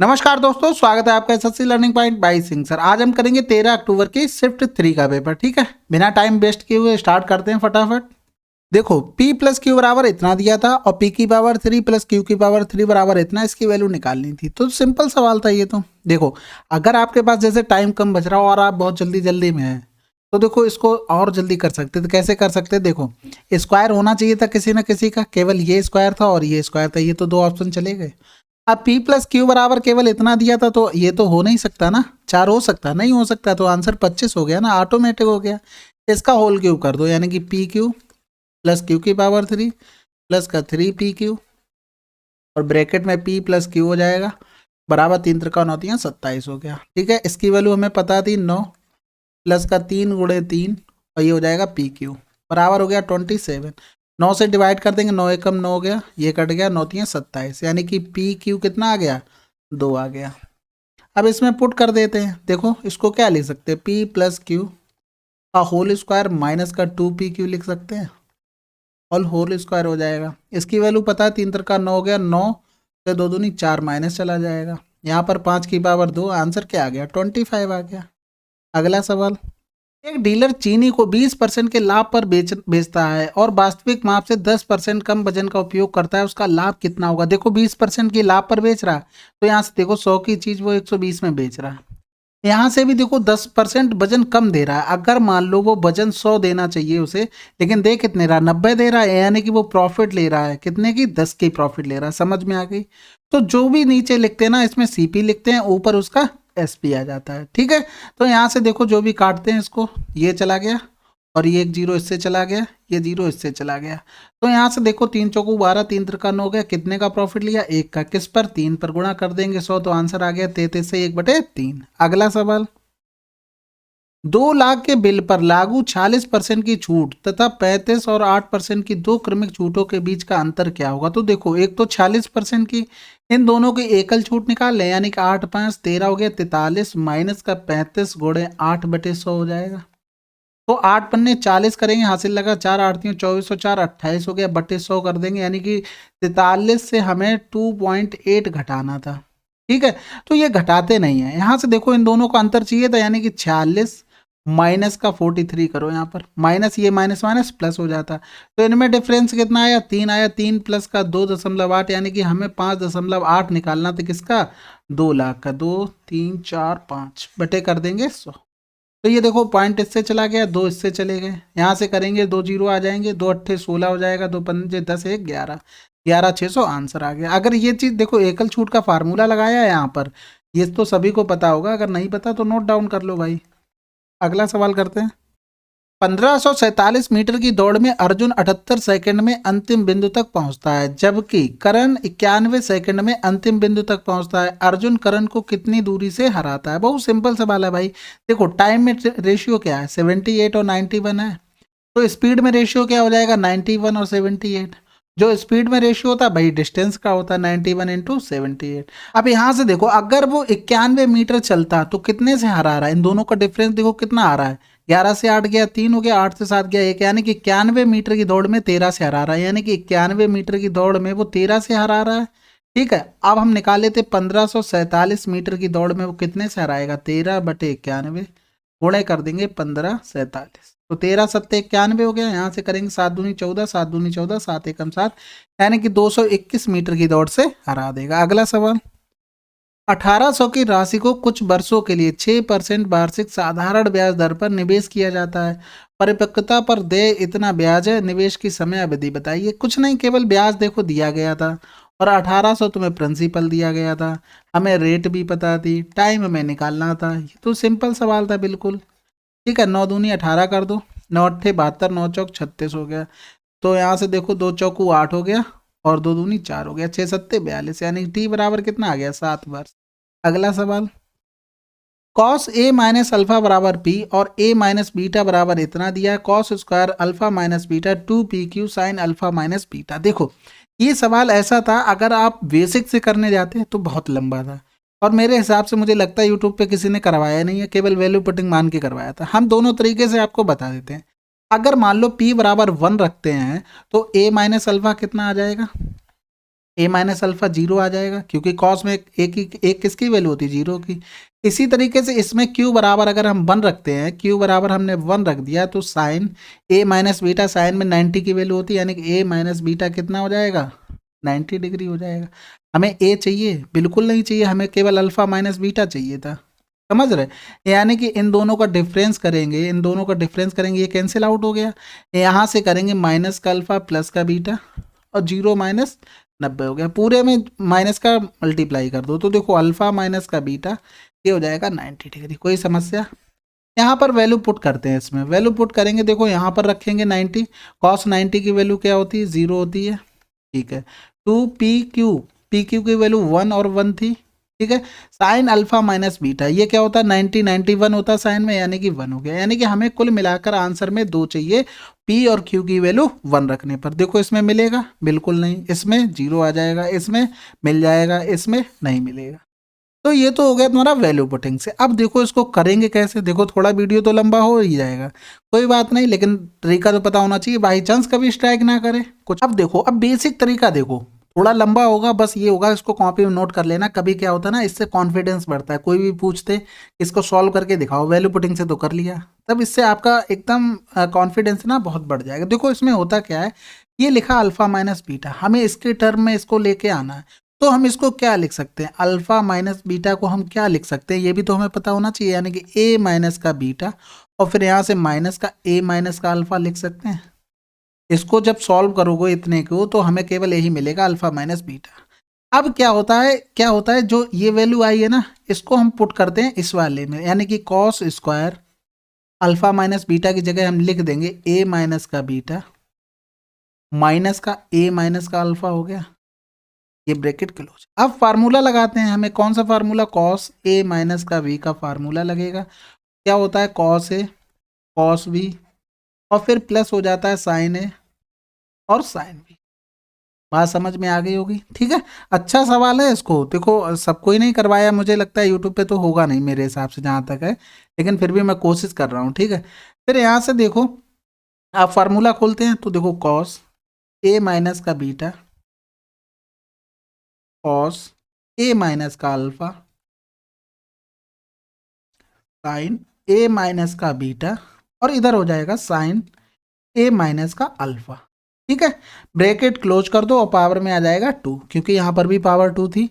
नमस्कार दोस्तों, स्वागत है आपका SSC learning point by Singh sir. आज हम करेंगे 13 अक्टूबर की शिफ्ट 3 का पेपर। ठीक है, बिना टाइम वेस्ट किए हुए स्टार्ट करते हैं फटाफट। देखो p प्लस क्यू बराबर इतना दिया था और p की पावर 3 प्लस q की पावर 3 बराबर इतना, इसकी वैल्यू निकालनी थी। तो सिंपल सवाल था ये। तो देखो, अगर आपके पास जैसे टाइम कम बच रहा हो और आप बहुत जल्दी जल्दी में है तो देखो इसको और जल्दी कर सकते। तो कैसे कर सकते? देखो, स्क्वायर होना चाहिए था किसी ना किसी का, केवल ये स्क्वायर था और ये स्क्वायर था, ये तो दो ऑप्शन चले गए। अब p प्लस क्यू बराबर केवल इतना दिया था तो ये तो हो नहीं सकता ना, 4 हो सकता नहीं, हो सकता तो आंसर 25 हो गया ना, ऑटोमेटिक हो गया। इसका होल क्यूब कर दो, यानी कि पी क्यू प्लस क्यू की पावर 3 प्लस का 3pq और ब्रैकेट में p प्लस क्यू हो जाएगा बराबर 3 त्रिका 9 तिया 27 हो गया। ठीक है, इसकी वैल्यू हमें पता थी 9 प्लस का 3 गुणे 3 और ये हो जाएगा पी क्यू बराबर हो गया 27। 9 से डिवाइड कर देंगे, 9 एकम 9 हो गया, ये कट गया, 9 तिया 27, यानी कि पी क्यू कितना आ गया? 2 आ गया। अब इसमें पुट कर देते हैं। देखो इसको क्या लिख सकते हैं? p प्लस क्यू का होल स्क्वायर माइनस का 2pq लिख सकते हैं, ऑल होल स्क्वायर हो जाएगा। इसकी वैल्यू पता है, 3 त्रिका 9 हो गया, 9 से 2 दूनी 4 माइनस चला जाएगा, यहाँ पर 5 की पावर 2, आंसर क्या आ गया? 25 आ गया। अगला सवाल, एक डीलर चीनी को 20% के लाभ पर बेचता है और वास्तविक माप से 10% कम वजन का उपयोग करता है, उसका लाभ कितना होगा? देखो 20% की लाभ पर बेच रहा है तो यहाँ से देखो 100 की चीज वो 120 में बेच रहा है। यहाँ से भी देखो 10% वजन कम दे रहा है। अगर मान लो वो वजन 100 देना चाहिए उसे, लेकिन दे कितने रहा? 90 दे रहा है, यानी कि वो प्रॉफिट ले रहा है कितने की? 10 की प्रॉफिट ले रहा है। समझ में आ गई? तो जो भी नीचे लिखते हैं ना, इसमें सीपी लिखते हैं, ऊपर उसका एसपी आ जाता है। ठीक है, तो यहाँ से देखो जो भी काटते हैं इसको, ये चला गया और ये एक जीरो इससे चला गया, ये जीरो इससे चला गया। तो यहाँ से देखो 3 चौकू 12, 3 त्रिका 9 हो गया, कितने का प्रॉफिट लिया? 1 का। किस पर? 3 पर गुणा कर देंगे 100, तो आंसर आ गया 33 से 1/3। अगला सवाल, 2 लाख के बिल पर लागू 46% की छूट तथा 35 और 8% की दो क्रमिक छूटों के बीच का अंतर क्या होगा? तो देखो, एक तो 46% की, इन दोनों की एकल छूट निकाल लें, यानी कि 8 5 13 हो गया 43 माइनस का 35 गुणे 8/100 हो जाएगा। तो 8 पन्ने 40 करेंगे, हासिल लगा 4 8 24 और 4 28 हो गया, बटे 100 कर देंगे, यानी कि 43 से हमें 2.8 घटाना था। ठीक है, तो ये घटाते नहीं है। यहाँ से देखो इन दोनों का अंतर चाहिए था, यानी कि 46 माइनस का 43 करो, यहाँ पर माइनस, ये माइनस माइनस प्लस हो जाता। तो इनमें डिफरेंस कितना आया? 3 आया। 3 प्लस का 2.8, यानी कि हमें 5.8 निकालना था। किसका? 2 लाख का। 2 3 4 5 बटे कर देंगे 100। तो ये देखो पॉइंट इससे चला गया, 2 इससे चले गए, यहाँ से करेंगे 2 जीरो आ जाएंगे, 2 अट्ठे 16 हो जाएगा, 2 पंजे 10 1 11, 11,600 आंसर आ गया। अगर ये चीज़ देखो, एकल छूट का फार्मूला लगाया है यहाँ पर, ये तो सभी को पता होगा, अगर नहीं पता तो नोट डाउन कर लो भाई। अगला सवाल करते हैं। 1547 मीटर की दौड़ में अर्जुन 78 सेकंड में अंतिम बिंदु तक पहुंचता है, जबकि करण 91 सेकंड में अंतिम बिंदु तक पहुंचता है। अर्जुन करण को कितनी दूरी से हराता है? बहुत सिंपल सवाल है भाई। देखो टाइम में रेशियो क्या है? 78 और 91 है, तो स्पीड में रेशियो क्या हो जाएगा? 91 और 78। जो स्पीड में रेशियो होता है भाई डिस्टेंस का होता है, 91 इंटू 78। अब यहाँ से देखो, अगर वो 91 मीटर चलता तो कितने से हरा रहा है? इन दोनों का डिफरेंस देखो कितना आ रहा है, 11 से 8 गया 3 हो गया, 8 से 7 गया 1, यानी कि 91 मीटर की दौड़ में 13 से हरा रहा है, यानी कि 91 मीटर की दौड़ में वो 13 से हरा रहा है। ठीक है, अब हम निकाल लेते 1547 मीटर की दौड़ में वो कितने से हराएगा? 13/91 गुणे कर देंगे 1547, तो 13 सत्ते 91 हो गया। यहाँ से करेंगे 7 दूनी 14, 7 दूनी 14, 7 एकम 7, यानी कि 221 मीटर की दौड़ से हरा देगा। अगला सवाल, 1800 की राशि को कुछ वर्षों के लिए 6% वार्षिक साधारण ब्याज दर पर निवेश किया जाता है। परिपक्वता पर देय इतना ब्याज है, निवेश की समय अवधि बताइए। कुछ नहीं, केवल ब्याज देखो दिया गया था और 1800 तुम्हें प्रिंसिपल दिया गया था, हमें रेट भी पता थी, टाइम में निकालना था। ये तो सिंपल सवाल था बिल्कुल। ठीक है, 9 दूनी 18 कर दो, 9 अट्ठे 72, 9 चौक 36 हो गया। तो यहाँ से देखो 2 चौकू 8 हो गया और 2 दूनी 4 हो गया, 6 सत्ते 42, यानी टी बराबर कितना आ गया? 7 वर्ष। अगला सवाल, कॉस ए माइनस अल्फा बराबर पी और ए माइनस बीटा बराबर इतना दिया है, cos square alpha minus beta 2pq sine alpha minus beta. देखो ये सवाल ऐसा था, अगर आप बेसिक से करने जाते तो बहुत लंबा था, और मेरे हिसाब से मुझे लगता है यूट्यूब पे किसी ने करवाया नहीं है, केवल वैल्यू पुटिंग मान के करवाया था। हम दोनों तरीके से आपको बता देते हैं। अगर मान लो p बराबर 1 रखते हैं तो a माइनस अल्फा कितना आ जाएगा? ए माइनस अल्फा 0 आ जाएगा, क्योंकि कॉस में एक किसकी वैल्यू होती है, 0 की। इसी तरीके से इसमें क्यू बराबर अगर हम 1 रखते हैं, क्यू बराबर हमने 1 रख दिया, तो साइन ए माइनस बीटा, साइन में 90 की वैल्यू होती है, यानी कि ए माइनस बीटा कितना हो जाएगा, 90 डिग्री हो जाएगा। हमें ए चाहिए, बिल्कुल नहीं चाहिए, हमें केवल अल्फा माइनस बीटा चाहिए था, समझ रहे। यानी कि इन दोनों का डिफरेंस करेंगे, इन दोनों का डिफरेंस करेंगे, ये कैंसिल आउट हो गया। यहाँ से करेंगे माइनस का अल्फा प्लस का बीटा, और 0 माइनस 90 हो गया। पूरे में माइनस का मल्टीप्लाई कर दो, तो देखो अल्फा माइनस का बीटा ये हो जाएगा 90 डिग्री। कोई समस्या? यहाँ पर वैल्यू पुट करते हैं, इसमें वैल्यू पुट करेंगे, देखो यहाँ पर रखेंगे 90, कॉस 90 की वैल्यू क्या होती है, 0 होती है, ठीक है। 2 पी क्यू की वैल्यू 1 और 1 थी, ठीक है। साइन अल्फा माइनस बीटा ये क्या होता है, 90 91 होता है साइन में, यानी कि 1 हो गया। यानी कि हमें कुल मिलाकर आंसर में 2 चाहिए, पी और क्यू की वैल्यू 1 रखने पर। देखो इसमें मिलेगा, बिल्कुल नहीं, इसमें 0 आ जाएगा, इसमें मिल जाएगा, इसमें नहीं मिलेगा। तो ये तो हो गया तुम्हारा वैल्यू पुटिंग से। अब देखो इसको करेंगे कैसे, देखो थोड़ा वीडियो तो लंबा हो ही जाएगा, कोई बात नहीं, लेकिन तरीका तो पता होना चाहिए, बाई चांस कभी स्ट्राइक ना करे कुछ। अब देखो, अब बेसिक तरीका देखो, थोड़ा लंबा होगा, बस ये होगा, इसको कॉपी में नोट कर लेना। कभी क्या होता है ना, इससे कॉन्फिडेंस बढ़ता है, कोई भी पूछते इसको सॉल्व करके दिखाओ, वैल्यू पुटिंग से तो कर लिया, तब इससे आपका एकदम कॉन्फिडेंस ना बहुत बढ़ जाएगा। देखो इसमें होता क्या है, ये लिखा अल्फा माइनस बीटा, हमें इसके टर्म में इसको लेके आना है। तो हम इसको क्या लिख सकते हैं, अल्फा माइनस बीटा को हम क्या लिख सकते हैं, ये भी तो हमें पता होना चाहिए, यानी कि ए माइनस का बीटा, और फिर यहाँ से माइनस का ए माइनस का अल्फा लिख सकते हैं। इसको जब सॉल्व करोगे इतने को, तो हमें केवल यही मिलेगा, अल्फा माइनस बीटा। अब क्या होता है, जो ये वैल्यू आई है ना, इसको हम पुट करते हैं इस वाले में, यानी कि cos square alpha minus beta की जगह हम लिख देंगे ए माइनस का बीटा माइनस का ए माइनस का अल्फा हो गया, ये ब्रैकेट क्लोज। अब फार्मूला लगाते हैं, हमें कौन सा फार्मूला, कॉस ए माइनस का बी का फार्मूला लगेगा। क्या होता है, कॉस ए कॉस बी, और फिर प्लस हो जाता है साइन ए और साइन बी। बात समझ में आ गई होगी, ठीक है। अच्छा सवाल है, इसको देखो सबको ही नहीं करवाया, मुझे लगता है यूट्यूब पे तो होगा नहीं मेरे हिसाब से जहाँ तक है, लेकिन फिर भी मैं कोशिश कर रहा हूँ, ठीक है। फिर यहाँ से देखो, आप फार्मूला खोलते हैं, तो देखो कॉस ए माइनस का बीटा कॉस ए माइनस का अल्फा साइन ए माइनस का बीटा, और इधर हो जाएगा साइन ए माइनस का अल्फा, ठीक है। ब्रैकेट क्लोज कर दो, और पावर में आ जाएगा 2, क्योंकि यहाँ पर भी पावर 2 थी।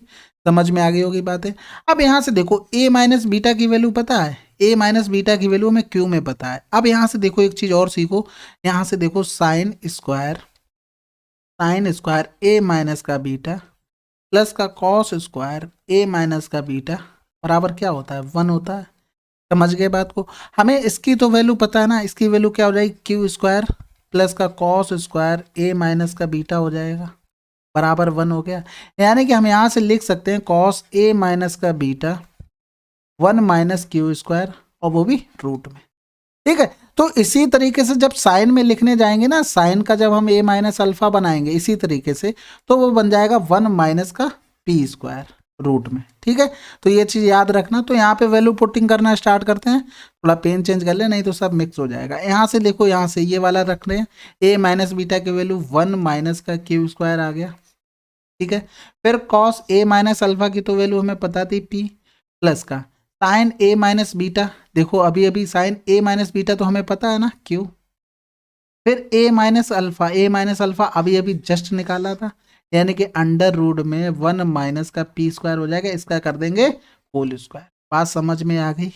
समझ में आ गई होगी बातें। अब यहाँ से देखो, ए माइनस बीटा की वैल्यू पता है, ए माइनस बीटा की वैल्यू हमें क्यू में पता है। अब यहाँ से देखो एक चीज़ और सीखो, यहाँ से देखो साइन स्क्वायर ए माइनस का बीटा प्लस का कॉस स्क्वायर ए माइनस का बीटा बराबर क्या होता है, 1 होता है। समझ गए बात को। हमें इसकी तो वैल्यू पता है ना, इसकी वैल्यू क्या हो जाएगी, क्यू स्क्वायर प्लस का कॉस स्क्वायर ए माइनस का बीटा हो जाएगा, बराबर 1 हो गया। यानी कि हम यहाँ से लिख सकते हैं कॉस ए माइनस का बीटा 1 माइनस क्यू स्क्वायर, और वो भी रूट में, ठीक है। तो इसी तरीके से जब साइन में लिखने जाएंगे ना, साइन का जब हम ए माइनस अल्फा बनाएंगे इसी तरीके से, तो वो बन जाएगा 1 माइनस का पी स्क्वायर रूट में, ठीक है। तो ये चीज़ याद रखना। तो यहाँ पे वैल्यू पुटिंग करना स्टार्ट करते हैं, थोड़ा पेन चेंज कर ले, नहीं तो सब मिक्स हो जाएगा। यहाँ से देखो, यहाँ से ये वाला रख रहे हैं, ए माइनस बीटा की वैल्यू 1 माइनस का क्यू स्क्वायर आ गया, ठीक है। फिर कॉस ए माइनस अल्फा की तो वैल्यू हमें पता थी पी, प्लस का साइन ए माइनस बीटा, देखो अभी अभी साइन ए माइनस बीटा तो हमें पता है ना, क्यू। फिर ए माइनस अल्फा अभी अभी जस्ट निकाला था, यानी कि अंडर रूट में 1 माइनस का पी स्क्वायर हो जाएगा, इसका कर देंगे होल स्क्वायर। बात समझ में आ गई,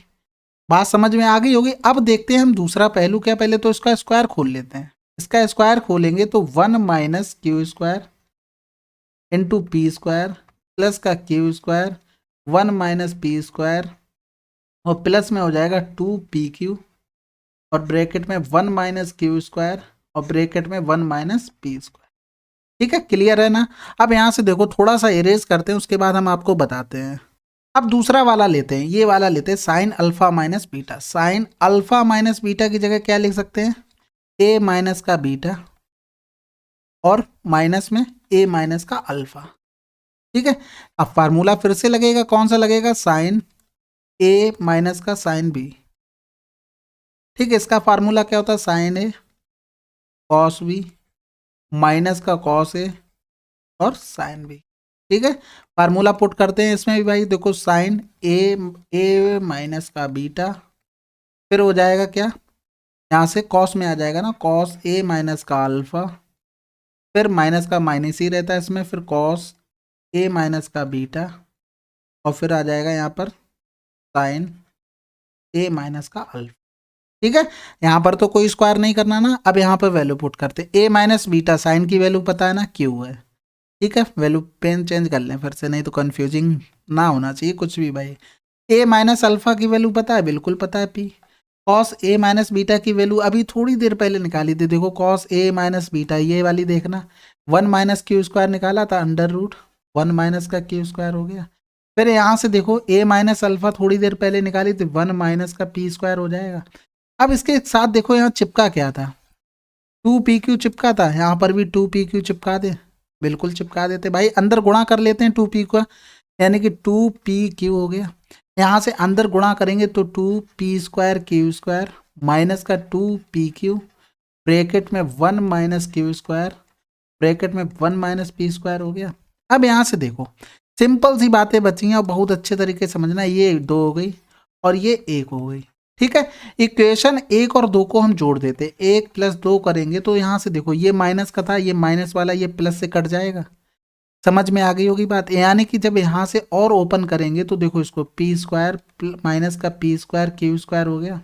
बात समझ में आ गई होगी। अब देखते हैं हम दूसरा पहलू क्या, पहले तो इसका स्क्वायर खोल लेते हैं। इसका स्क्वायर खोलेंगे तो 1 minus Q square into P square plus का Q square 1 minus P square, और प्लस में हो जाएगा 2pq, और ब्रैकेट में 1 माइनस क्यू स्क्वायर, और ब्रैकेट में 1 माइनस पी स्क्वायर, ठीक है। क्लियर है ना। अब यहाँ से देखो, थोड़ा सा इरेज करते हैं, उसके बाद हम आपको बताते हैं। अब दूसरा वाला लेते हैं, ये वाला लेते हैं, sine alpha minus beta. Sine alpha minus beta की जगह क्या लिख सकते हैं, ए माइनस का बीटा, और माइनस में ए माइनस का अल्फा, ठीक है। अब फार्मूला फिर से लगेगा, कौन सा लगेगा, साइन ए माइनस का साइन बी, ठीक है। इसका फार्मूला क्या होता है, साइन ए कॉस बी माइनस का कॉस ए और साइन भी। ठीक है, फार्मूला पुट करते हैं इसमें भी भाई। देखो साइन ए माइनस का बीटा, फिर हो जाएगा क्या, यहाँ से कॉस में आ जाएगा ना, कॉस ए माइनस का अल्फा, फिर माइनस का माइनस ही रहता है इसमें, फिर कॉस ए माइनस का बीटा, और फिर आ जाएगा यहाँ पर साइन ए माइनस का अल्फा। ठीक है, यहाँ पर तो कोई स्क्वायर नहीं करना ना। अब यहाँ पर वैल्यू पुट करते, ए माइनस बीटा, साइन की वैल्यू पता है ना क्यू है। ठीक है, वैल्यू पेन चेंज कर लें फिर से, नहीं तो कंफ्यूजिंग ना होना चाहिए कुछ भी भाई। ए माइनस अल्फा की वैल्यू पता है, बिल्कुल पता है P. Cos A minus beta की वैल्यू अभी थोड़ी देर पहले निकाली थी, देखो कॉस ए माइनस बीटा ये वाली देखना, 1 माइनस क्यू स्क्वायर निकाला था, अंडर रूट 1 माइनस का क्यू स्क्वायर हो गया। फिर यहाँ से देखो ए माइनस अल्फा थोड़ी देर पहले निकाली थी, 1 माइनस का पी स्क्वायर हो जाएगा। अब इसके साथ देखो यहाँ चिपका क्या था, 2pq चिपका था, यहाँ पर भी 2pq चिपका दे, बिल्कुल चिपका देते भाई। अंदर गुणा कर लेते हैं 2p का, यानी कि 2pq हो गया। यहाँ से अंदर गुणा करेंगे तो 2p square Q square minus का 2pq, ब्रैकेट में 1 माइनस क्यू स्क्वायर, ब्रैकेट में 1 माइनस पी स्क्वायर हो गया। अब यहाँ से देखो सिंपल सी बातें बची हैं और बहुत अच्छे तरीके से समझना, ये 2 हो गई और ये 1 हो गई। ठीक है, इक्वेशन 1 और 2 को हम जोड़ देते, 1 प्लस 2 करेंगे तो यहाँ से देखो ये माइनस का था, ये माइनस वाला ये प्लस से कट जाएगा। समझ में आ गई होगी बात, यानी कि जब यहाँ से और ओपन करेंगे तो देखो इसको पी स्क्वायर माइनस का पी स्क्वायर क्यू स्क्वायर हो गया,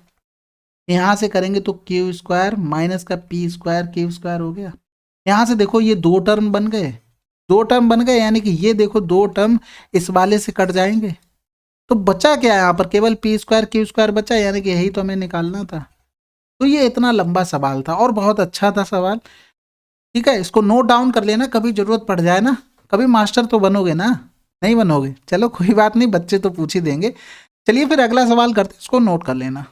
यहाँ से करेंगे तो क्यू स्क्वायर माइनस का पी स्क्वायर क्यू स्क्वायर हो गया। यहाँ से देखो ये 2 टर्म बन गए, 2 टर्म बन गए, यानी कि ये देखो 2 टर्म इस वाले से कट जाएंगे, तो बचा क्या है यहाँ पर, केवल पी स्क्वायर क्यू स्क्वायर बचा, यानी कि यही तो हमें निकालना था। तो ये इतना लंबा सवाल था और बहुत अच्छा था सवाल। ठीक है, इसको नोट डाउन कर लेना, कभी जरूरत पड़ जाए ना, कभी मास्टर तो बनोगे ना, नहीं बनोगे, चलो कोई बात नहीं, बच्चे तो पूछ ही देंगे। चलिए फिर अगला सवाल करते, इसको नोट कर लेना।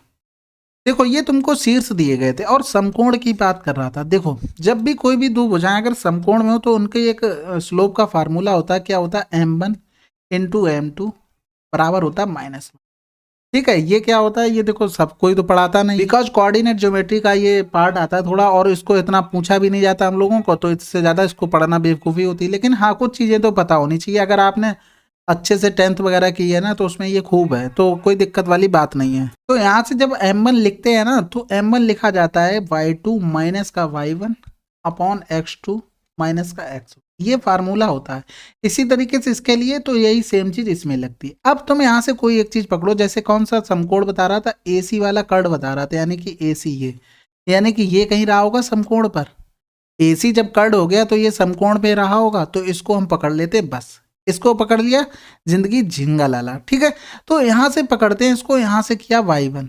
देखो ये तुमको शीर्ष दिए गए थे और समकोण की बात कर रहा था। देखो जब भी कोई भी दो भुजाएं अगर समकोण में हो तो उनके एक स्लोप का फार्मूला होता है, क्या होता है, m1 इंटू m2 बराबर होता है माइनस। ठीक है, ये क्या होता है, ये देखो सब कोई तो पढ़ाता नहीं, बिकॉज कोऑर्डिनेट ज्योमेट्री का ये पार्ट आता है थोड़ा, और इसको इतना पूछा भी नहीं जाता हम लोगों को, तो इससे ज़्यादा इसको पढ़ना बेवकूफ़ी होती है। लेकिन हाँ कुछ चीज़ें तो पता होनी चाहिए, अगर आपने अच्छे से 10th वगैरह की है ना तो उसमें ये खूब है, तो कोई दिक्कत वाली बात नहीं है। तो यहाँ से जब m1 लिखते हैं ना तो m1 लिखा जाता है y2 माइनस का y1 अपॉन x2 माइनस का x, ये फार्मूला होता है। इसी तरीके से इसके लिए तो यही सेम चीज इसमें लगती है। अब तुम यहाँ से कोई एक चीज पकड़ो, जैसे कौन सा समकोण बता रहा था, AC वाला कर्ड बता रहा था, यानी कि AC ये, यानी कि ये कहीं रहा होगा समकोण पर। AC जब कर्ड हो गया तो ये समकोण पे रहा होगा, तो इसको हम पकड़ लेते, बस इसको पकड़ लिया, जिंदगी झिंगा लाला। ठीक है, तो यहाँ से पकड़ते हैं इसको, यहाँ से किया y1,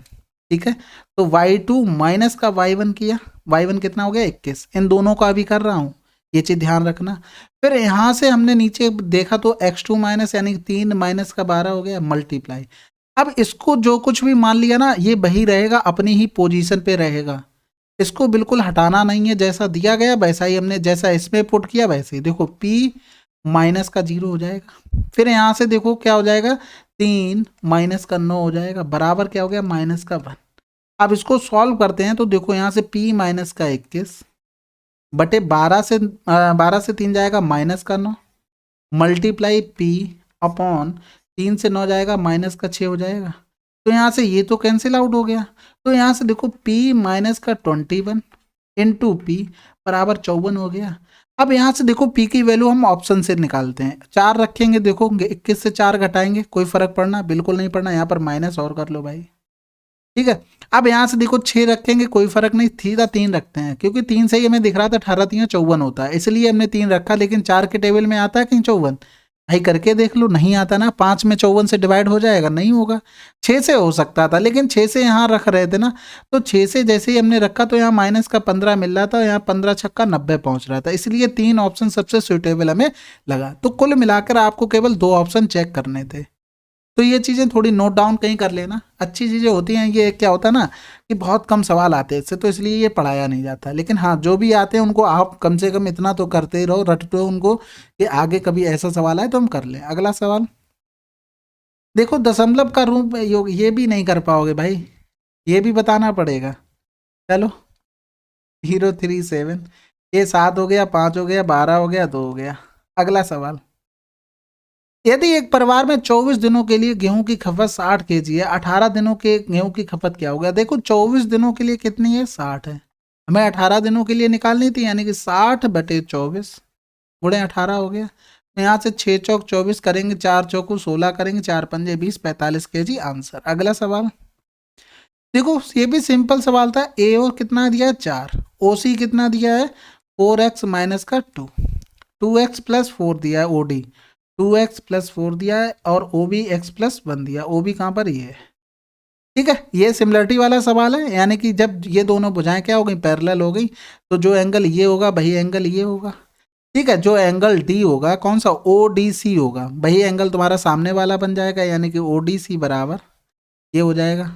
ठीक है, तो y2 माइनस का y1 किया, y1 कितना हो गया 21, इन दोनों का अभी कर रहा हूँ, ये चीज ध्यान रखना। फिर यहाँ से हमने नीचे देखा तो x2 माइनस यानी 3 माइनस का 12 हो गया, मल्टीप्लाई। अब इसको जो कुछ भी मान लिया ना ये वही रहेगा, अपनी ही पोजीशन पे रहेगा, इसको बिल्कुल हटाना नहीं है, जैसा दिया गया वैसा ही हमने, जैसा इसमें पुट किया वैसे ही। देखो p माइनस का 0 हो जाएगा, फिर यहाँ से देखो क्या हो जाएगा, 3 माइनस का 9 हो जाएगा, बराबर क्या हो गया, माइनस का 1। अब इसको सॉल्व करते हैं तो देखो यहाँ से p माइनस का 21 बटे 12 से 3 जाएगा माइनस का 9, मल्टीप्लाई p अपॉन 3 से 9 जाएगा माइनस का 6 हो जाएगा। तो यहाँ से ये तो कैंसिल आउट हो गया, तो यहाँ से देखो p माइनस का 21 इंटू पी बराबर 54 हो गया। अब यहाँ से देखो p की वैल्यू हम ऑप्शन से निकालते हैं, 4 रखेंगे, देखो 21 से 4 घटाएंगे, कोई फर्क पड़ना, बिल्कुल नहीं पड़ना, यहाँ पर माइनस और कर लो भाई। ठीक है, अब यहाँ से देखो 6 रखेंगे, कोई फर्क नहीं, सीधा 3 रखते हैं, क्योंकि 3 से ही हमें दिख रहा था 18 3 54 होता है, इसलिए हमने 3 रखा। लेकिन 4 के टेबल में आता है कहीं 54, भाई करके देख लो, नहीं आता ना, 5 में 54 से डिवाइड हो जाएगा, नहीं होगा। 6 से हो सकता था, लेकिन 6 से यहाँ रख रहे थे ना, तो 6 से जैसे ही हमने रखा तो यहाँ माइनस का 15 मिल रहा था, यहाँ 15 छक्का 90 पहुंच रहा था, इसलिए 3 ऑप्शन सबसे सुटेबल हमें लगा। तो कुल मिलाकर आपको केवल 2 ऑप्शन चेक करने थे। तो ये चीज़ें थोड़ी नोट डाउन कहीं कर लेना, अच्छी चीज़ें होती हैं। ये क्या होता है ना कि बहुत कम सवाल आते हैं इससे, तो इसलिए ये पढ़ाया नहीं जाता। लेकिन हाँ जो भी आते हैं उनको आप कम से कम इतना तो करते ही रहो, रटते हो उनको, कि आगे कभी ऐसा सवाल आए तो हम कर लें। अगला सवाल देखो, दशमलव का रूप योग, ये भी नहीं कर पाओगे भाई, ये भी बताना पड़ेगा। चलो 037, ये 7 हो गया, 5 हो गया, 12 हो गया, 2 हो गया। अगला सवाल, यदि एक परिवार में 24 दिनों के लिए गेहूं की खपत 60 केजी है, 18 दिनों के गेहूं की खपत क्या होगा? देखो 24 दिनों के लिए कितनी है? 60 है। हमें 18 दिनों के लिए निकालनी थी, यानी कि 60/24 गुणे 18 हो गया। यहाँ से 6 चौक 24 करेंगे, 4 चौकू 16 करेंगे, 4 पंजे 20, 45 केजी आंसर। अगला सवाल देखो, ये भी सिंपल सवाल था। ए और कितना दिया है? 4। ओ सी कितना दिया है? 4x माइनस का 2, 2x प्लस 4 दिया है। ओ डी 2x प्लस 4 दिया है, और ओ बी x प्लस 1 दिया। ओ बी कहाँ पर? ये है। ठीक है, ये सिमिलरिटी वाला सवाल है, यानी कि जब ये दोनों भुजाएं क्या हो गई? पैरेलल हो गई, तो जो एंगल ये होगा वही एंगल ये होगा। ठीक है, जो एंगल डी होगा कौन सा? ओ डी सी होगा, वही एंगल तुम्हारा सामने वाला बन जाएगा, यानी कि ओ डी सी बराबर ये हो जाएगा।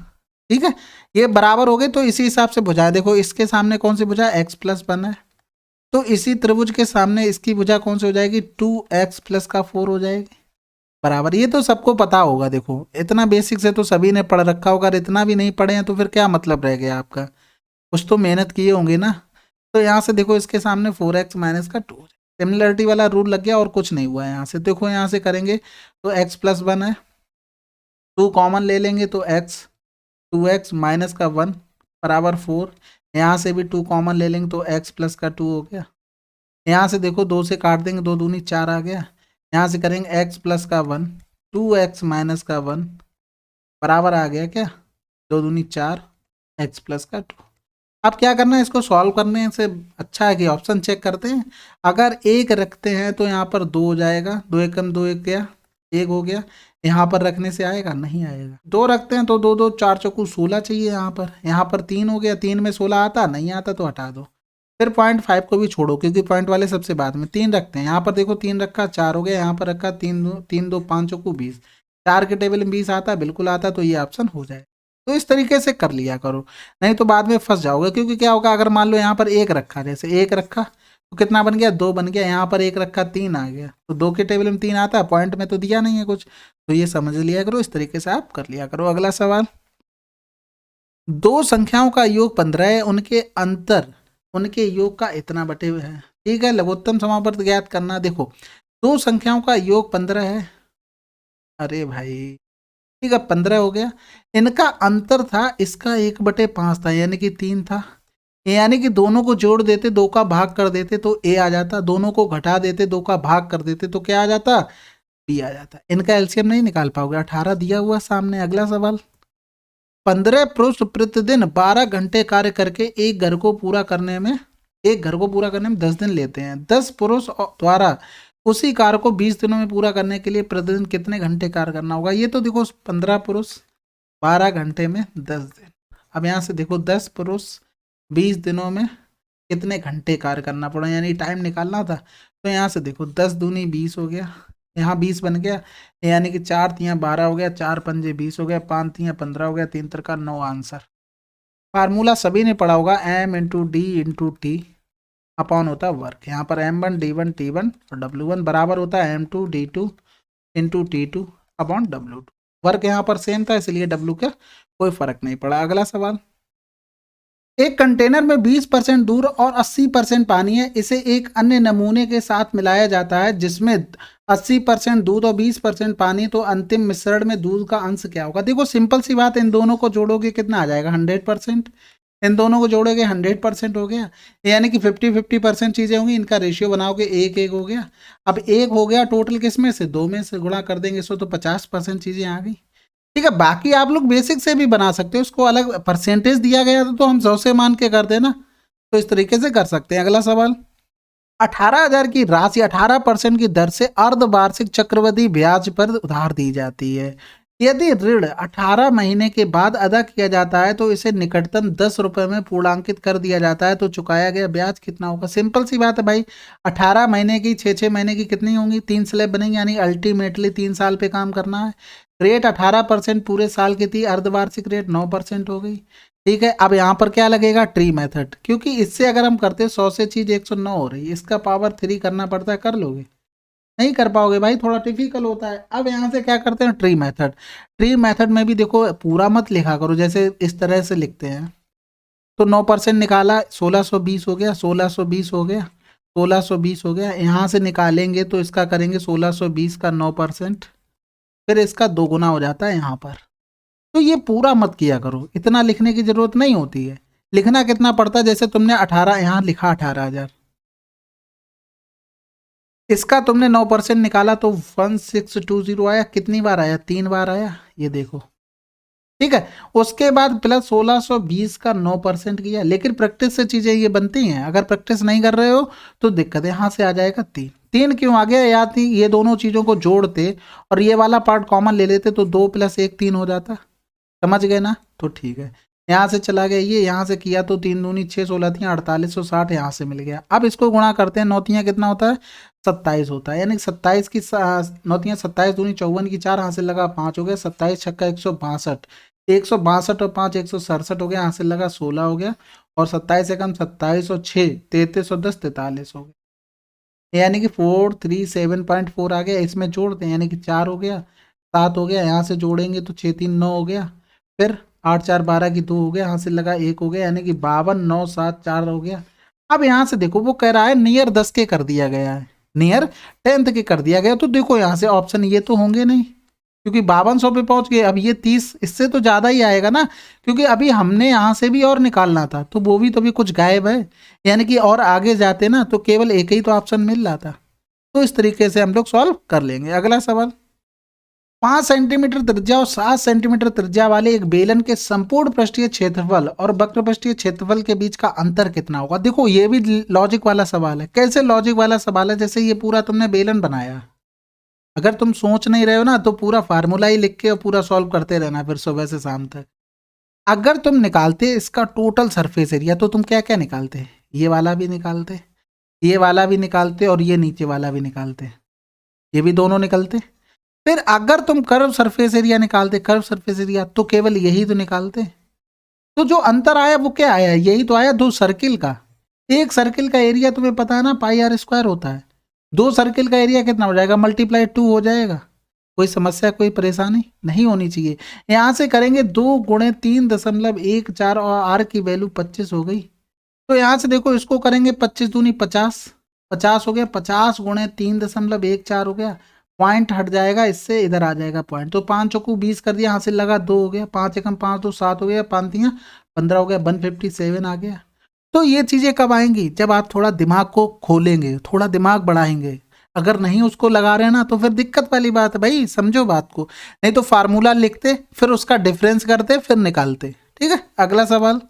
ठीक है, ये बराबर हो गए, तो इसी हिसाब से भुजाएं देखो, इसके सामने कौन सी भुजा? x प्लस 1 है, तो इसी त्रिभुज के सामने इसकी भुजा कौन सी हो जाएगी? 2x प्लस का 4 हो जाएगी बराबर। ये तो सबको पता होगा, देखो इतना बेसिक से तो सभी ने पढ़ रखा होगा, और इतना भी नहीं पढ़े हैं तो फिर क्या मतलब रह गया आपका? कुछ तो मेहनत किए होंगे ना। तो यहाँ से देखो, इसके सामने 4x माइनस का 2, सिमिलरिटी वाला रूल लग गया, और कुछ नहीं हुआ है। यहाँ से देखो, यहाँ से करेंगे तो x प्लस 1 है, 2 कॉमन ले लेंगे तो x, 2x माइनस का 1 बराबर 4। यहाँ से भी 2 कॉमन ले लेंगे तो x प्लस का 2 हो गया। यहाँ से देखो 2 से काट देंगे, 2 दूनी 4 आ गया। यहाँ से करेंगे x प्लस का 1, 2x माइनस का 1 बराबर आ गया क्या? 2 दूनी 4, x प्लस का 2। अब क्या करना है? इसको सॉल्व करने से अच्छा है कि ऑप्शन चेक करते हैं। अगर 1 रखते हैं तो यहाँ पर 2 हो जाएगा, 2 एकम 2 एक गया, 1 हो गया। यहाँ पर रखने से आएगा? नहीं आएगा। 2 रखते हैं तो 2 2 4 चौकू 16 चाहिए। यहाँ पर 3 हो गया, 3 में 16 आता? नहीं आता, तो हटा दो। फिर 0.5 को भी छोड़ो, क्योंकि पॉइंट वाले सबसे बाद में। 3 रखते हैं, यहाँ पर देखो 3 रखा, 4 हो गया। यहाँ पर रखा 3 2 5 चौकू 20, 4 के टेबल में 20 आता? बिल्कुल आता, तो ये ऑप्शन हो जाए। तो इस तरीके से कर लिया करो, नहीं तो बाद में फंस जाओगे। क्योंकि क्या होगा, अगर मान लो यहाँ पर 1 रखा, जैसे 1 रखा तो कितना बन गया? 2 बन गया। यहाँ पर 1 रखा, 3 आ गया, तो 2 के टेबल में 3 आता, पॉइंट में तो दिया नहीं है कुछ। तो ये समझ लिया करो, इस तरीके से आप कर लिया करो। अगला सवाल, 2 संख्याओं का योग 15 है, उनके योग का इतना बटे हुए है। ठीक है, लघुत्तम समापवर्त ज्ञात करना। देखो 2 संख्याओं का योग 15 है, अरे भाई ठीक है 15 हो गया। इनका अंतर था, इसका 1/5 था, यानी कि 3 था। यानी कि दोनों को जोड़ देते, 2 का भाग कर देते तो a आ जाता, दोनों को घटा देते, 2 का भाग कर देते तो क्या आ जाता? b आ जाता। इनका एलसीएम नहीं निकाल पाओगे, 18 दिया हुआ सामने। अगला सवाल, 15 पुरुष प्रतिदिन 12 घंटे कार्य करके एक घर को पूरा करने में 10 दिन लेते हैं। 10 पुरुष द्वारा उसी कार्य को 20 दिनों में पूरा करने के लिए प्रतिदिन कितने घंटे कार्य करना होगा? ये तो देखो 15 पुरुष 12 घंटे में 10 दिन। अब यहाँ से देखो 10 पुरुष 20 दिनों में कितने घंटे कार्य करना पड़ा, यानी टाइम निकालना था। तो यहाँ से देखो 10 दूनी 20 हो गया, यहाँ 20 बन गया, यानी कि 4 तियाँ 12 हो गया, 4 पंजे 20 हो गया, 5 तियाँ 15 हो गया, 3 तिरका 9 आंसर। फार्मूला सभी ने पढ़ा होगा, m into D into T upon होता है वर्क। यहाँ पर m1 d1 t1 और w1 बराबर होता है m2 d2 into t2 upon w2। Work यहाँ पर सेम था, इसलिए w का कोई फर्क नहीं पड़ा। अगला सवाल, एक कंटेनर में 20% दूध और 80% पानी है, इसे एक अन्य नमूने के साथ मिलाया जाता है जिसमें 80% दूध और 20% पानी, तो अंतिम मिश्रण में दूध का अंश क्या होगा? देखो सिंपल सी बात, इन दोनों को जोड़ोगे कितना आ जाएगा? 100%। इन दोनों को जोड़ोगे 100% हो गया, यानी कि 50-50% चीज़ें होंगी, इनका रेशियो बनाओगे 1-1 हो गया। अब 1 हो गया टोटल किस में से? 2 में से गुणा कर देंगे इसको, तो 50% चीज़ें आ गई। ठीक है, बाकी आप लोग बेसिक से भी बना सकते हो, उसको अलग परसेंटेज दिया गया था तो हम 100 से मान के कर देना, तो इस तरीके से कर सकते हैं। अगला सवाल, 18,000 की राशि 18% की दर से अर्धवार्षिक चक्रवृद्धि ब्याज पर उधार दी जाती है। यदि ऋण 18 महीने के बाद अदा किया जाता है तो इसे निकटतम 10 रुपये में पूर्णांकित कर दिया जाता है, तो चुकाया गया ब्याज कितना होगा? सिंपल सी बात है भाई, 18 महीने की 6-6 महीने की कितनी होंगी? 3 स्लैब बनेंगी, यानी अल्टीमेटली 3 साल पे काम करना है। रेट 18% पूरे साल की थी, अर्धवार्षिक रेट 9% हो गई। ठीक है, अब यहाँ पर क्या लगेगा? ट्री मेथड, क्योंकि इससे अगर हम करते 100 से चीज 109 हो रही है, इसका पावर 3 करना पड़ता है, कर लोगे? नहीं कर पाओगे भाई, थोड़ा टिपिकल होता है। अब यहाँ से क्या करते हैं? Tree method. ट्री मेथड में भी देखो पूरा मत लिखा करो, जैसे इस तरह से लिखते हैं। तो 9% निकाला, 1620 हो गया, 1620 हो गया, 1620 हो गया। यहाँ से निकालेंगे तो इसका करेंगे 1620 का 9%, फिर इसका दोगुना हो जाता है यहाँ पर। तो ये पूरा मत किया करो, इतना लिखने की जरूरत नहीं होती है। लिखना कितना पड़ता है, जैसे तुमने 18 यहाँ लिखा 18,000, इसका तुमने 9% निकाला तो 1620 आया। कितनी बार आया, 3 बार आया, ये देखो। ठीक है, उसके बाद प्लस 1620 का 9% किया। लेकिन प्रैक्टिस से चीजें ये बनती हैं, अगर प्रैक्टिस नहीं कर रहे हो तो दिक्कत है। यहाँ से आ जाएगा 3। 3 क्यों आ गया, या थी ये दोनों चीजों को जोड़ते और ये वाला पार्ट कॉमन ले लेते तो 2 + 1 3 हो जाता। समझ गए ना, तो ठीक है। यहाँ से चला गया ये, यहाँ से किया तो 3 दूनी 6, 16 तियाँ 4860 यहाँ से मिल गया। अब इसको गुणा करते हैं, 9 तियाँ कितना होता है, 27 होता है। यानी 27 की 9 तियाँ 27 दूनी 54 की 4, यहाँ से लगा 5 हो गया। 27 छक्का 162, 162 और 5 167 हो गया। यहाँ से लगा 16 हो गया। और 27 से कम 27 और 6 33 और 10 43 हो गया। यानी कि 437.4 आ गया। इसमें जोड़ते हैं, यानी कि 4 हो गया, 7 हो गया। यहाँ से जोड़ेंगे तो 6 3 9 हो गया। फिर 8 4 12 की 2 हो गया। यहाँ से लगा 1 हो गया, यानी कि 52 9 7 4 हो गया। अब यहाँ से देखो वो कह रहा है नियर 10 के कर दिया गया है, नियर 10th के कर दिया गया। तो देखो यहाँ से ऑप्शन ये तो होंगे नहीं, क्योंकि 5200 पे पहुंच गए। अब ये 30 इससे तो ज़्यादा ही आएगा ना, क्योंकि अभी हमने यहाँ से भी और निकालना था, तो वो भी तो भी कुछ गायब है। यानी कि और आगे जाते ना तो केवल एक ही तो ऑप्शन मिल रहा था। तो इस तरीके से हम लोग सॉल्व कर लेंगे। अगला सवाल, 5 सेंटीमीटर त्रिज्या और 7 सेंटीमीटर त्रिज्या वाले एक बेलन के संपूर्ण पृष्ठीय क्षेत्रफल और वक्र पृष्ठीय क्षेत्रफल के बीच का अंतर कितना होगा। देखो ये भी लॉजिक वाला सवाल है। कैसे लॉजिक वाला सवाल है, जैसे ये पूरा तुमने बेलन बनाया, अगर तुम सोच नहीं रहे हो ना तो पूरा फार्मूला ही लिख के और पूरा सॉल्व करते रहना फिर सुबह से शाम तक। अगर तुम निकालते इसका टोटल सरफेस एरिया तो तुम क्या क्या निकालते, ये वाला भी निकालते, ये वाला भी निकालते और ये नीचे वाला भी निकालते, ये भी दोनों निकलते। फिर अगर तुम कर्व सरफेस एरिया निकालते, कर्व सरफेस एरिया, तो केवल यही तो निकालते। तो जो अंतर आया वो क्या आया, यही तो आया 2 सर्किल का। एक सर्किल का एरिया तुम्हें पता है ना πr² होता है। 2 सर्किल का एरिया कितना हो जाएगा, × 2 हो जाएगा। कोई समस्या कोई परेशानी नहीं होनी चाहिए। यहाँ से करेंगे 2 × 3.14 और आर की वैल्यू 25 हो गई। तो यहाँ से देखो इसको करेंगे 25 दूनी 50, 50 हो गया। 50 × 3.14 हो गया। पॉइंट हट जाएगा इससे, इधर आ जाएगा पॉइंट। तो 5 चौकू 20 कर दिया, यहाँ से लगा 2 हो गया। 5 एकम 5 2 7 हो गया, 5 तियाँ 15 हो गया, 157 आ गया। तो ये चीज़ें कब आएंगी, जब आप थोड़ा दिमाग को खोलेंगे, थोड़ा दिमाग बढ़ाएंगे। अगर नहीं उसको लगा रहे ना तो फिर दिक्कत वाली बात है भाई, समझो बात को। नहीं तो फार्मूला लिखते फिर उसका डिफरेंस करते फिर निकालते। ठीक है, अगला सवाल,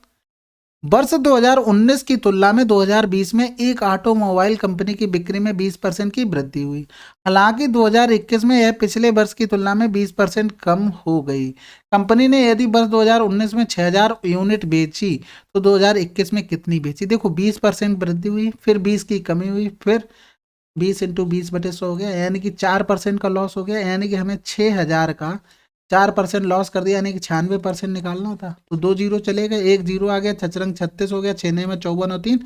वर्ष 2019 की तुलना में 2020 में एक ऑटोमोबाइल कंपनी की बिक्री में 20% की वृद्धि हुई। हालांकि 2021 में यह पिछले वर्ष की तुलना में 20% कम हो गई। कंपनी ने यदि वर्ष 2019 में 6000 यूनिट बेची तो 2021 में कितनी बेची। देखो 20% वृद्धि हुई, फिर 20 की कमी हुई, फिर 20 × 20/100 हो गया, यानी कि 4% का लॉस हो गया। यानी कि हमें 6000 का 4% लॉस कर दिया, यानी कि 96% निकालना था। तो 2 जीरो चले गए, 1 जीरो आ गया, 6 36 हो गया, 6 में 54 और 3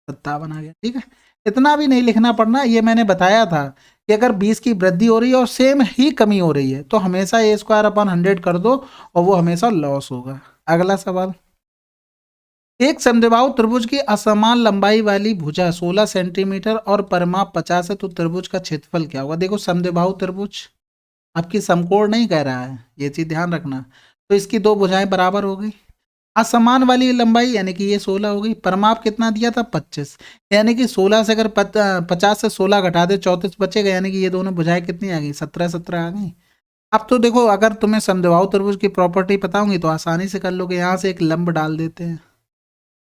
57 आ गया। ठीक है, इतना भी नहीं लिखना पड़ना। ये मैंने बताया था कि अगर 20 की वृद्धि हो रही है और सेम ही कमी हो रही है तो हमेशा a² कर दो और वो हमेशा लॉस होगा। अगला सवाल, एक समद्विबाहु त्रिभुज की असमान लंबाई वाली भुजा 16 सेंटीमीटर और परिमाप 50 है, तो त्रिभुज का क्षेत्रफल क्या होगा। देखो समद्विबाहु त्रिभुज आपकी समकोण नहीं कह रहा है, ये चीज ध्यान रखना। तो इसकी 2 भुजाएं बराबर हो गई। असमान वाली लंबाई यानी कि ये 16 हो गई। परिमाप कितना दिया था 25, यानी कि 16 से अगर 50 से 16 घटा दे 34 बचेगा, यानी कि ये दोनों भुजाएं कितनी आ गई 17 17 आ गई। अब तो देखो अगर तुम्हें समद्विबाहु त्रिभुज की प्रॉपर्टी पता होंगी तो आसानी से कर लोगे। यहाँ से एक लंब डाल देते हैं,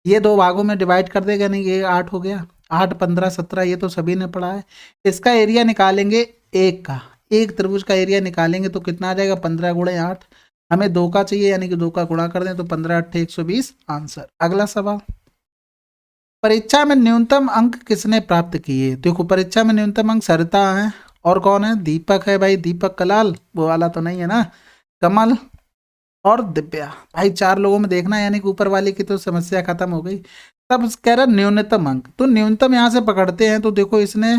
ये 2 भागों में डिवाइड कर देगा, नहीं ये 8 हो गया। 8 15 17 ये तो सभी ने पढ़ा है। इसका एरिया निकालेंगे एक का, एक त्रिभुज का एरिया निकालेंगे तो कितना आ जाएगा 15 × 8। हमें 2 का चाहिए, यानी कि 2 का गुणा कर दें तो 15 8 120 आंसर। अगला सवाल, परीक्षा में न्यूनतम अंक किसने प्राप्त किए। देखो परीक्षा में न्यूनतम अंक सरिता है, और कौन है, दीपक है भाई, दीपक कलाल, वो वाला तो नहीं है ना, कमल और दिव्या। भाई 4 लोगों में देखना, यानी कि ऊपर वाले की तो समस्या खत्म हो गई। तब कह रहा न्यूनतम अंक, तो न्यूनतम यहाँ से पकड़ते हैं। तो देखो इसने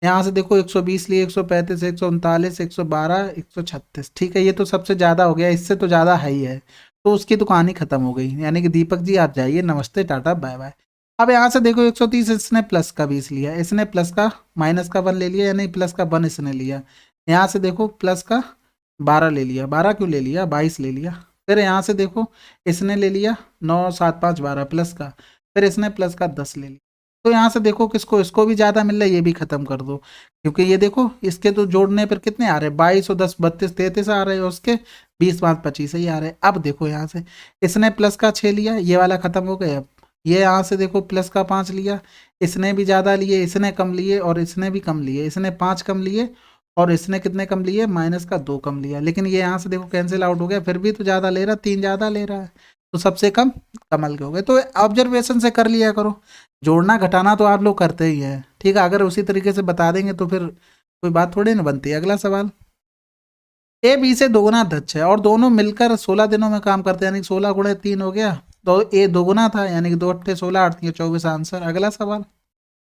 यहाँ से देखो 120 लिए, 135 139 112 136। ठीक है, ये तो सबसे ज़्यादा हो गया, इससे तो ज़्यादा है ही है। तो उसकी तो कहानी खत्म हो गई। यानी कि दीपक जी आप जाइए, नमस्ते टाटा बाय बाय। अब यहाँ से देखो 130, इसने प्लस का 20 लिया, इसने प्लस का माइनस का 1 ले लिया, यानी प्लस का 1 इसने लिया। यहाँ से देखो प्लस का 12 ले लिया, 12 क्यों ले लिया, 22 ले लिया। फिर यहाँ से देखो इसने ले लिया 9 7 5 12 प्लस का, फिर इसने प्लस का 10 ले लिया। तो यहाँ से देखो किसको, इसको भी ज़्यादा मिल रहा है, ये भी खत्म कर दो, क्योंकि ये देखो इसके तो जोड़ने पर कितने आ रहे हैं, 22 और 10 32 33 आ रहे हैं, उसके 20 5 25 ही आ रहे हैं। अब देखो यहाँ से इसने प्लस का 6 लिया, ये वाला खत्म हो गया। अब ये यहाँ से देखो प्लस का 5 लिया, इसने भी ज़्यादा लिए, इसने कम लिए और इसने भी कम लिए, इसने 5 कम लिए और इसने कितने कम लिए, माइनस का 2 कम लिया। लेकिन ये यहाँ से देखो कैंसिल आउट हो गया, फिर भी तो ज़्यादा ले रहा, 3 ज़्यादा ले रहा है, तो सबसे कम कमल के हो गए। तो ऑब्जर्वेशन से कर लिया करो, जोड़ना घटाना तो आप लोग करते ही हैं, ठीक है। अगर उसी तरीके से बता देंगे तो फिर कोई बात थोड़ी ना बनती है। अगला सवाल, ए बी से दोगुना दक्ष है और दोनों मिलकर 16 दिनों में काम करते हैं, यानी 16 गुणे 3 हो गया, तो ए दोगुना था, यानी कि 2 अट्ठे 16 8 3 24 आंसर। अगला सवाल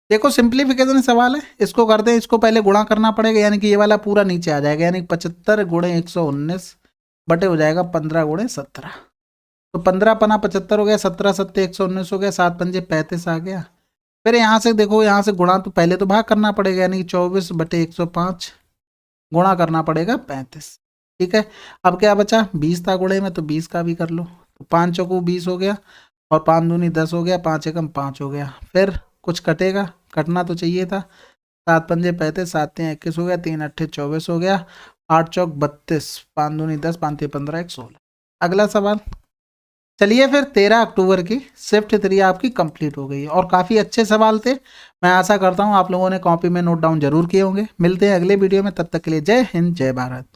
देखो, सिंप्लीफिकेशन सवाल है, इसको करते हैं, इसको पहले गुणा करना पड़ेगा, यानी कि ये वाला पूरा नीचे आ जाएगा, यानी 75 गुणे 119 बटे हो जाएगा 15 गुणे 17। तो 15 पना 75 हो गया, 17 सत्ते 119 हो गया, 7 पंजे 35 आ गया। फिर यहाँ से देखो, यहाँ से गुणा तो पहले तो भाग करना पड़ेगा, यानी कि 24 बटे 105 गुणा करना पड़ेगा 35, ठीक है। अब क्या बचा, 20 था गुणे में, तो 20 का भी कर लो, तो 5 चौको 20 हो गया और 5 दूनी 10 हो गया, 5 एकम 5 हो गया। फिर कुछ कटेगा, कटना तो चाहिए था, 7 पंजे 35 7 3 21 हो गया, 3 अट्ठे 24 हो गया, 8 चौक 32, 5 दूनी 10 5 3 15 1 16। अगला सवाल, चलिए फिर 13 अक्टूबर की शिफ्ट 3 आपकी कंप्लीट हो गई है और काफ़ी अच्छे सवाल थे। मैं आशा करता हूँ आप लोगों ने कॉपी में नोट डाउन जरूर किए होंगे। मिलते हैं अगले वीडियो में, तब तक के लिए जय हिंद जय भारत।